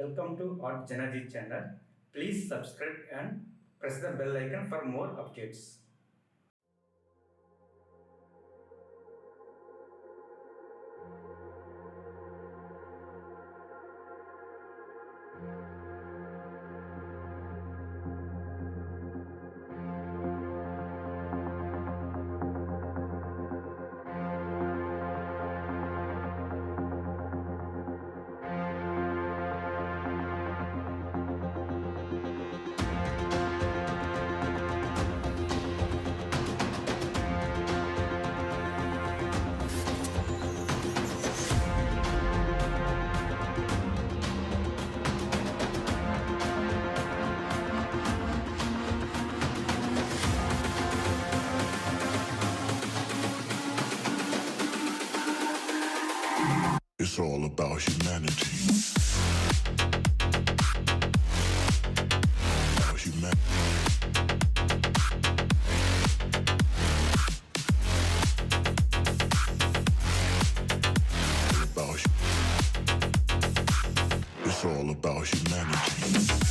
Welcome to artjanag channel. Please subscribe and press the bell icon for more updates. It's all about humanity. About humanity. It's all about humanity.